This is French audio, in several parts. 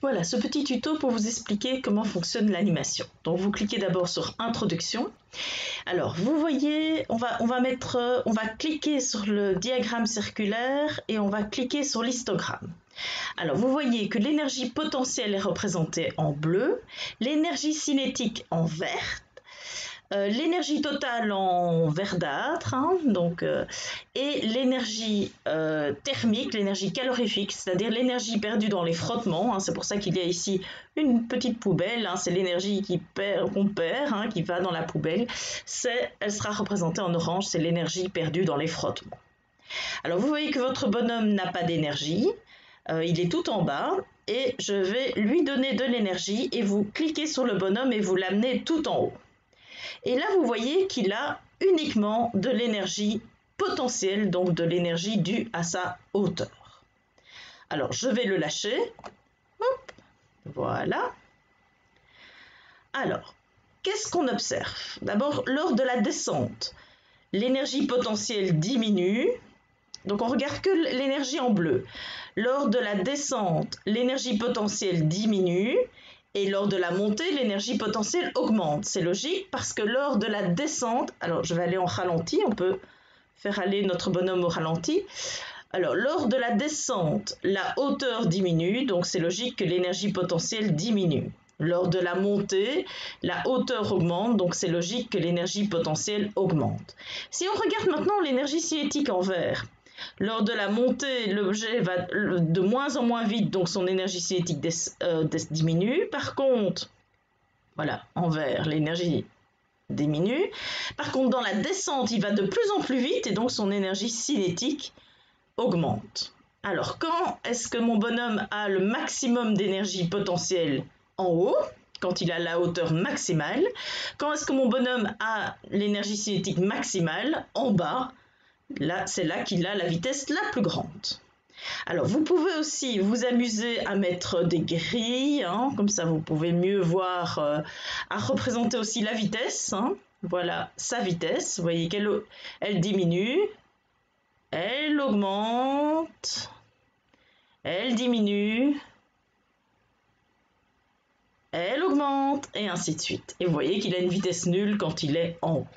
Voilà, ce petit tuto pour vous expliquer comment fonctionne l'animation. Donc vous cliquez d'abord sur Introduction. Alors vous voyez, on va cliquer sur le diagramme circulaire et on va cliquer sur l'histogramme. Alors vous voyez que l'énergie potentielle est représentée en bleu, l'énergie cinétique en vert, l'énergie totale en verdâtre, et l'énergie thermique, l'énergie calorifique, c'est-à-dire l'énergie perdue dans les frottements, c'est pour ça qu'il y a ici une petite poubelle, c'est l'énergie qu'on perd, qui va dans la poubelle, elle sera représentée en orange, c'est l'énergie perdue dans les frottements. Alors vous voyez que votre bonhomme n'a pas d'énergie, il est tout en bas, et je vais lui donner de l'énergie, et vous cliquez sur le bonhomme et vous l'amenez tout en haut. Et là, vous voyez qu'il a uniquement de l'énergie potentielle, donc de l'énergie due à sa hauteur. Alors, je vais le lâcher. Hop, voilà. Alors, qu'est-ce qu'on observe? D'abord, lors de la descente, l'énergie potentielle diminue. Donc, on regarde que l'énergie en bleu. Lors de la descente, l'énergie potentielle diminue. Et lors de la montée, l'énergie potentielle augmente. C'est logique parce que lors de la descente, alors je vais aller en ralenti, on peut faire aller notre bonhomme au ralenti. Alors lors de la descente, la hauteur diminue, donc c'est logique que l'énergie potentielle diminue. Lors de la montée, la hauteur augmente, donc c'est logique que l'énergie potentielle augmente. Si on regarde maintenant l'énergie cinétique en vert, lors de la montée, l'objet va de moins en moins vite, donc son énergie cinétique diminue. Par contre, voilà, en vert, l'énergie diminue. Par contre, dans la descente, il va de plus en plus vite et donc son énergie cinétique augmente. Alors, quand est-ce que mon bonhomme a le maximum d'énergie potentielle? En haut, quand il a la hauteur maximale. Quand est-ce que mon bonhomme a l'énergie cinétique maximale? En bas. Là, c'est là qu'il a la vitesse la plus grande. Alors, vous pouvez aussi vous amuser à mettre des grilles, comme ça vous pouvez mieux voir, à représenter aussi la vitesse. Voilà sa vitesse, vous voyez qu'elle diminue, elle augmente, elle diminue, elle augmente, et ainsi de suite. Et vous voyez qu'il a une vitesse nulle quand il est en haut.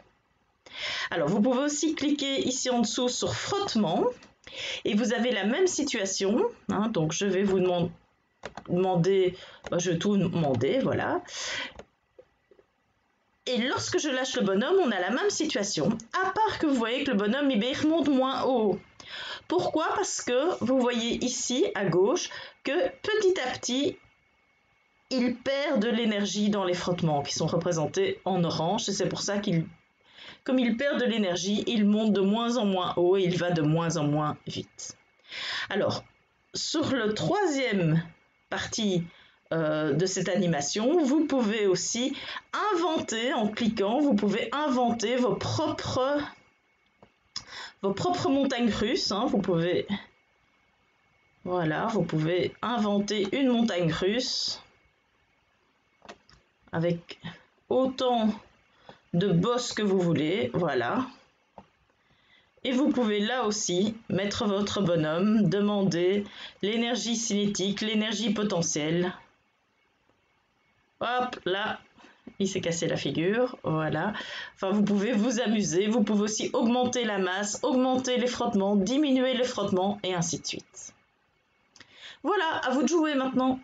Alors, vous pouvez aussi cliquer ici en dessous sur frottement et vous avez la même situation. Donc, je vais vous demander, je vais tout demander, voilà. Et lorsque je lâche le bonhomme, on a la même situation, à part que vous voyez que le bonhomme, il remonte moins haut. Pourquoi? Parce que vous voyez ici, à gauche, que petit à petit, il perd de l'énergie dans les frottements qui sont représentés en orange. Et c'est pour ça comme il perd de l'énergie, il monte de moins en moins haut et il va de moins en moins vite. Alors, sur le troisième partie de cette animation, vous pouvez aussi inventer, en cliquant, vous pouvez inventer vos propres montagnes russes. Vous pouvez inventer une montagne russe avec autant de bosses que vous voulez, voilà. Et vous pouvez là aussi mettre votre bonhomme, demander l'énergie cinétique, l'énergie potentielle. Hop, là, il s'est cassé la figure, voilà. Enfin, vous pouvez vous amuser, vous pouvez aussi augmenter la masse, augmenter les frottements, diminuer les frottements, et ainsi de suite. Voilà, à vous de jouer maintenant.